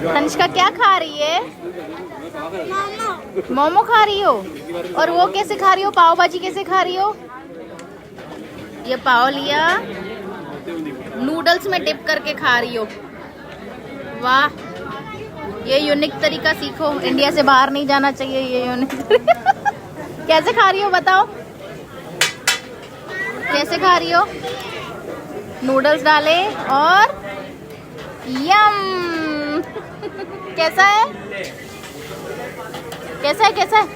तनिष्का क्या खा रही है? मोमो खा रही हो? और वो कैसे खा रही हो? पाव भाजी कैसे खा रही हो? ये पाव लिया, नूडल्स में डिप करके खा रही हो। वाह, ये यूनिक तरीका सीखो। इंडिया से बाहर नहीं जाना चाहिए ये यूनिक कैसे खा रही हो बताओ? कैसे खा रही हो? नूडल्स डाले और यम कैसा है? कैसा है? कैसा है?